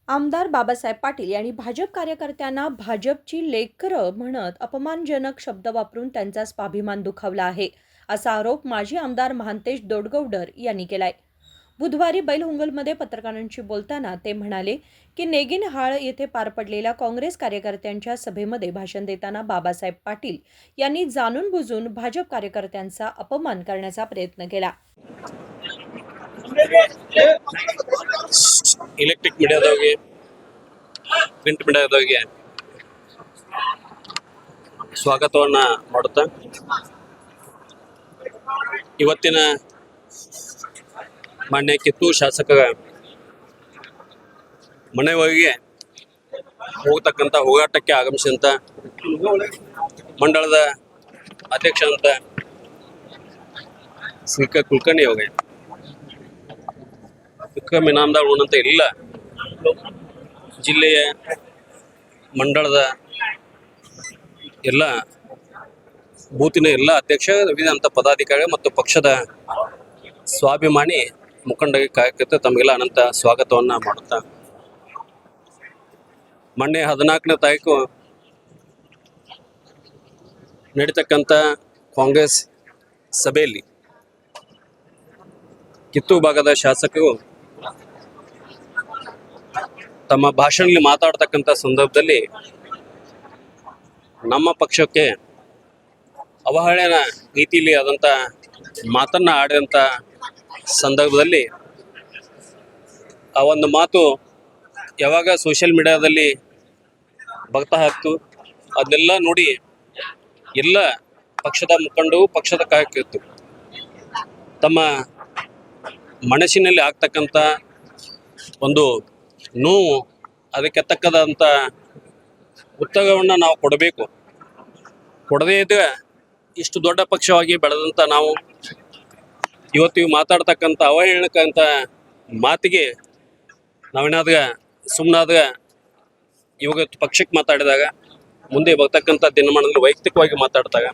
आमदार बाबासाहेब पाटील यांनी भाजप कार्यकर्त्यांना भाजपची लेकरं म्हणत अपमानजनक शब्द वापरून त्यांचा स्वाभिमान दुखावला आहे, असा आरोप माजी आमदार महांतेश दोडगौडर यांनी केलाय. बुधवारी बैलहुंगलमध्ये पत्रकारांशी बोलताना ते म्हणाले की नेगिनहाळ येथे पार पडलेल्या काँग्रेस कार्यकर्त्यांच्या सभेमध्ये भाषण देताना बाबासाहेब पाटील यांनी जाणून बुजून भाजप कार्यकर्त्यांचा अपमान करण्याचा प्रयत्न केला. ಇಲೆಕ್ಟ್ರಿಕ್ ಮೀಡಿಯಾದವ್ರಿಗೆ ಪ್ರಿಂಟ್ ಮೀಡಿಯಾದವ್ರಿಗೆ ಸ್ವಾಗತವನ್ನ ಮಾಡುತ್ತಾ ಇವತ್ತಿನ ಮಾನ್ಯ ಕಿತ್ತೂರು ಶಾಸಕರ ಮನೆಯವರಿಗೆ ಹೋಗ್ತಕ್ಕಂಥ ಹೋರಾಟಕ್ಕೆ ಆಗಮಿಸಿದಂಥ ಮಂಡಳದ ಅಧ್ಯಕ್ಷರಂತ ಶ್ರೀಕರ್ ಕುಲಕರ್ಣಿ ಅವರಿಗೆ ವಿಕ್ರಮ್ ಇನಾಮದಾರ್ ಉಣ್ಣಂತ ಎಲ್ಲ ಜಿಲ್ಲೆಯ ಮಂಡಳದ ಎಲ್ಲ ಬೂತಿನ ಎಲ್ಲ ಅಧ್ಯಕ್ಷ ವಿವಿಧ ಪದಾಧಿಕಾರಿ ಮತ್ತು ಪಕ್ಷದ ಸ್ವಾಭಿಮಾನಿ ಮುಖಂಡರಿಗೆ ಕಾರ್ಯಕರ್ತ ತಮಗೆಲ್ಲ ಅನಂತ ಸ್ವಾಗತವನ್ನು ಮಾಡುತ್ತಾ ಮೊನ್ನೆ 14ನೇ ತಾರೀಕು ನಡೀತಕ್ಕಂಥ ಕಾಂಗ್ರೆಸ್ ಸಭೆಯಲ್ಲಿ ಕಿತ್ತೂರು ಭಾಗದ ಶಾಸಕರು ತಮ್ಮ ಭಾಷಣದಲ್ಲಿ ಮಾತಾಡ್ತಕ್ಕಂಥ ಸಂದರ್ಭದಲ್ಲಿ ನಮ್ಮ ಪಕ್ಷಕ್ಕೆ ಅವಹೇಳನ ರೀತಿಯಲ್ಲಿ ಆದಂಥ ಮಾತನ್ನು ಆಡಿದಂಥ ಸಂದರ್ಭದಲ್ಲಿ ಆ ಒಂದು ಮಾತು ಯಾವಾಗ ಸೋಷಿಯಲ್ ಮೀಡಿಯಾದಲ್ಲಿ ಬರ್ತಾ ಇತ್ತು ಅದನ್ನೆಲ್ಲ ನೋಡಿ ಎಲ್ಲ ಪಕ್ಷದ ಮುಖಂಡರು ಪಕ್ಷದ ಕಾರ್ಯಕರ್ತರು ತಮ್ಮ ಮನಸ್ಸಿನಲ್ಲಿ ಆಗ್ತಕ್ಕಂಥ ಒಂದು ನೋವು ಅದಕ್ಕೆ ತಕ್ಕದಂಥ ಉತ್ತರವನ್ನು ನಾವು ಕೊಡಬೇಕು. ಕೊಡದೇ ಇದ್ದರೆ ಇಷ್ಟು ದೊಡ್ಡ ಪಕ್ಷವಾಗಿ ಬೆಳೆದಂಥ ನಾವು ಇವತ್ತು ಮಾತಾಡ್ತಕ್ಕಂಥ ಅವಹೇಳನಕ್ಕಂಥ ಮಾತಿಗೆ ನಾವೇನಾದ್ರೆ ಸುಮ್ಮನಾದ್ರೆ ಇವಾಗ ಪಕ್ಷಕ್ಕೆ ಮಾತಾಡಿದಾಗ ಮುಂದೆ ಬರ್ತಕ್ಕಂಥ ದಿನಮಾನದಲ್ಲಿ ವೈಯಕ್ತಿಕವಾಗಿ ಮಾತಾಡಿದಾಗ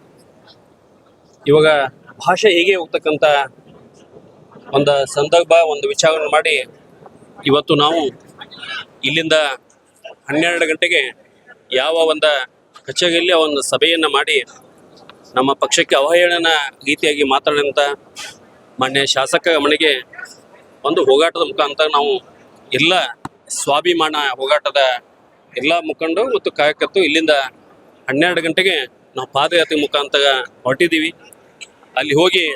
ಇವಾಗ ಭಾಷೆ ಹೇಗೆ ಹೋಗ್ತಕ್ಕಂಥ ಒಂದು ಸಂದರ್ಭ ಒಂದು ವಿಚಾರವನ್ನು ಮಾಡಿ ಇವತ್ತು ನಾವು ಇಲ್ಲಿಂದ 12 ಗಂಟೆಗೆ ಯಾವ ಒಂದು ಕಚೇರಿಯಲ್ಲಿ ಒಂದು ಸಭೆಯನ್ನು ಮಾಡಿ ನಮ್ಮ ಪಕ್ಷಕ್ಕೆ ಅವಹೇಳನ ರೀತಿಯಾಗಿ ಮಾತಾಡಿದಂಥ ಮಾನ್ಯ ಶಾಸಕರ ಮನೆಗೆ ಒಂದು ಹೋರಾಟದ ಮುಖಾಂತರ ನಾವು ಎಲ್ಲ ಸ್ವಾಭಿಮಾನ ಹೋರಾಟದ ಎಲ್ಲ ಮುಖಂಡರು ಮತ್ತು ಕಾರ್ಯಕರ್ತರು ಇಲ್ಲಿಂದ 12 ಗಂಟೆಗೆ ನಾವು ಪಾದಯಾತ್ರೆ ಮುಖಾಂತರ ಹೊರಟಿದ್ದೀವಿ. ಅಲ್ಲಿ ಹೋಗಿ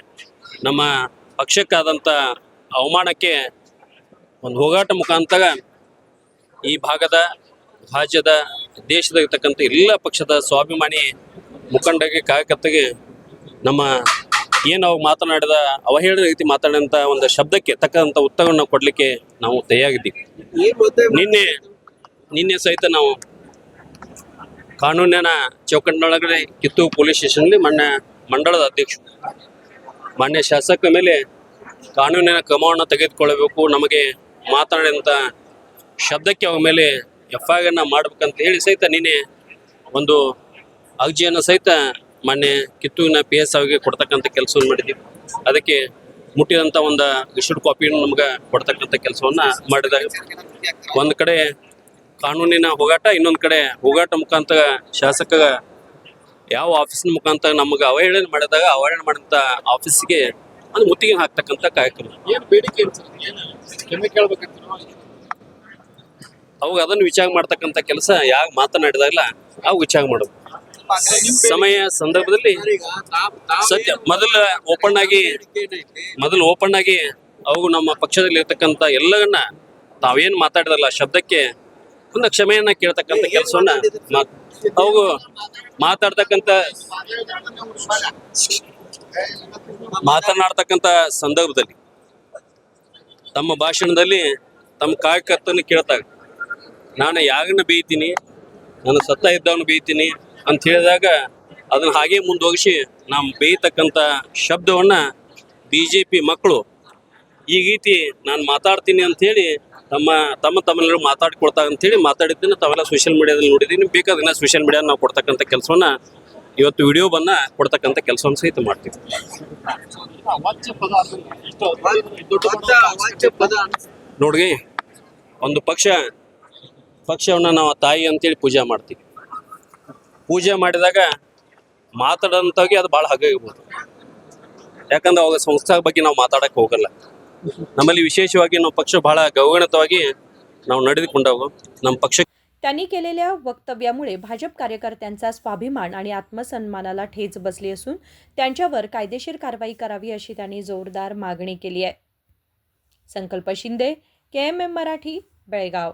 ನಮ್ಮ ಪಕ್ಷಕ್ಕಾದಂಥ ಅವಮಾನಕ್ಕೆ ಒಂದು ಹೋರಾಟ ಮುಖಾಂತರ ಈ ಭಾಗದ ರಾಜ್ಯದ ದೇಶದ ಇರ್ತಕ್ಕಂಥ ಎಲ್ಲ ಪಕ್ಷದ ಸ್ವಾಭಿಮಾನಿ ಮುಖಂಡರಿಗೆ ಕಾರ್ಯಕರ್ತರಿಗೆ ನಮ್ಮ ಏನು ಅವಾಗ ಮಾತನಾಡಿದ ಅವಹೇಳನ ರೀತಿ ಮಾತಾಡಿದಂಥ ಒಂದು ಶಬ್ದಕ್ಕೆ ತಕ್ಕಂಥ ಉತ್ತರವನ್ನು ಕೊಡಲಿಕ್ಕೆ ನಾವು ತಯಾರಿದ್ದೀವಿ. ನಿನ್ನೆ ಸಹಿತ ನಾವು ಕಾನೂನಿನ ಚೌಕಟ್ಟಿನೊಳಗಡೆ ಕಿತ್ತೂರು ಪೊಲೀಸ್ ಸ್ಟೇಷನ್ನಲ್ಲಿ ಮಂಡಳದ ಅಧ್ಯಕ್ಷರು ಮಾನ್ಯ ಶಾಸಕರ ಮೇಲೆ ಕಾನೂನಿನ ಕ್ರಮವನ್ನು ತೆಗೆದುಕೊಳ್ಳಬೇಕು, ನಮಗೆ ಮಾತನಾಡಿದಂಥ ಶಬ್ದಕ್ಕೆ ಅವ್ರ ಮೇಲೆ FIR ಮಾಡಬೇಕಂತ ಹೇಳಿ ಸಹಿತ ನಿನ್ನೆ ಒಂದು ಅರ್ಜಿಯನ್ನು ಸಹಿತ ಮಾನ್ಯ ಕಿತ್ತೂರಿನ PS ಅವರಿಗೆ ಕೊಡ್ತಕ್ಕಂಥ ಕೆಲಸವನ್ನು ಮಾಡಿದ್ದೀವಿ. ಅದಕ್ಕೆ ಮುಟ್ಟಿದಂಥ ಒಂದು ಇಶ್ಯೂಡ್ ಕಾಪಿಯನ್ನು ನಮ್ಗೆ ಕೊಡ್ತಕ್ಕಂಥ ಕೆಲಸವನ್ನು ಮಾಡಿದಾಗ ಒಂದು ಕಡೆ ಕಾನೂನಿನ ಹೋರಾಟ, ಇನ್ನೊಂದು ಕಡೆ ಹೋರಾಟ ಮುಖಾಂತರ ಶಾಸಕರ ಯಾವ ಆಫೀಸಿನ ಮುಖಾಂತರ ನಮಗೆ ಅವಹೇಳನ ಮಾಡಿದಾಗ ಅವಹೇಳನ ಮಾಡಿದಂಥ ಆಫೀಸಿಗೆ ಒಂದು ಮುತ್ತಿಗೆ ಹಾಕ್ತಕ್ಕಂಥ ಕಾರ್ಯಕ್ರಮ. ಅವಾಗ ಅದನ್ನು ವಿಚಾರ ಮಾಡ್ತಕ್ಕಂಥ ಕೆಲಸ ಯಾಕೆ ಮಾತನಾಡಿದಾಗಲ್ಲ ಅವು ವಿಚಾರ ಮಾಡೋದು ಸಮಯ ಸಂದರ್ಭದಲ್ಲಿ ಸತ್ಯ ಮೊದಲು ಓಪನ್ ಆಗಿ ಅವು ನಮ್ಮ ಪಕ್ಷದಲ್ಲಿ ಇರ್ತಕ್ಕಂಥ ಎಲ್ಲರನ್ನ ತಾವೇನು ಮಾತಾಡಿದಲ್ಲ ಶಬ್ದಕ್ಕೆ ಒಂದು ಕ್ಷಮೆಯನ್ನ ಕೇಳ್ತಕ್ಕಂಥ ಕೆಲಸವನ್ನ ಅವು ಮಾತನಾಡ್ತಕ್ಕಂಥ ಸಂದರ್ಭದಲ್ಲಿ ತಮ್ಮ ಭಾಷಣದಲ್ಲಿ ತಮ್ಮ ಕಾರ್ಯಕರ್ತನ ಕೇಳ್ತಾಗ ನಾನು ಯಾರನ್ನ ಬೇಯ್ತೀನಿ, ನಾನು ಸತ್ತ ಇದ್ದವನು ಬೇಯ್ತೀನಿ ಅಂತ ಹೇಳಿದಾಗ ಅದನ್ನ ಹಾಗೆ ಮುಂದುವರಿಸಿ ನಾವು ಬೇಯ್ತಕ್ಕಂಥ ಶಬ್ದವನ್ನ BJP ಮಕ್ಕಳು ಈ ರೀತಿ ನಾನು ಮಾತಾಡ್ತೀನಿ ಅಂಥೇಳಿ ತಮ್ಮೆಲ್ಲರೂ ಮಾತಾಡ್ಕೊಳ್ತಾರೆ ಅಂಥೇಳಿ ಮಾತಾಡಿದ್ದನ್ನು ತಾವೆಲ್ಲ ಸೋಷಿಯಲ್ ಮೀಡಿಯಾದಲ್ಲಿ ನೋಡಿದ್ದೀನಿ. ಬೇಕಾದ್ರೆ ಸೋಷಿಯಲ್ ಮೀಡಿಯಾ ನಾವು ಕೊಡ್ತಕ್ಕಂಥ ಕೆಲಸವನ್ನ ಇವತ್ತು ವಿಡಿಯೋವನ್ನ ಕೊಡ್ತಕ್ಕಂಥ ಕೆಲಸವನ್ನು ಸಹಿತ ಮಾಡ್ತೀವಿ. ನೋಡ್ರಿ, ಒಂದು ಪಕ್ಷ ಪಕ್ಷವನ್ನು ನಾವು ತಾಯಿ ಅಂತೇಳಿ ಪೂಜೆ ಮಾಡ್ತೀವಿ. ಪೂಜೆ ಮಾಡಿದಾಗ ಮಾತಾಡೋಂಥವ್ರಿಗೆ ಅದು ಭಾಳ ಹಗ್ಗಾಗಿರ್ಬೋದು. ಯಾಕಂದ್ರೆ ಅವಾಗ ಸಂಸ್ಥೆ ಬಗ್ಗೆ ನಾವು ಮಾತಾಡಕ್ಕೆ ಹೋಗಲ್ಲ. ನಮ್ಮಲ್ಲಿ ವಿಶೇಷವಾಗಿ ನಮ್ಮ ಪಕ್ಷ ಭಾಳ ಗೌರವಯುತವಾಗಿ ನಾವು ನಡೆದುಕೊಂಡವು. ನಮ್ಮ ಪಕ್ಷ त्यांनी केलेल्या वक्तव्यामुळे भाजप कार्यकर्त्यांचा स्वाभिमान आणि आत्मसन्मानाला ठेच बसली असून त्यांच्यावर कायदेशीर कारवाई करावी अशी त्यांनी जोरदार मागणी केली आहे. संकल्प शिंदे, KMM मराठी, बेळगाव.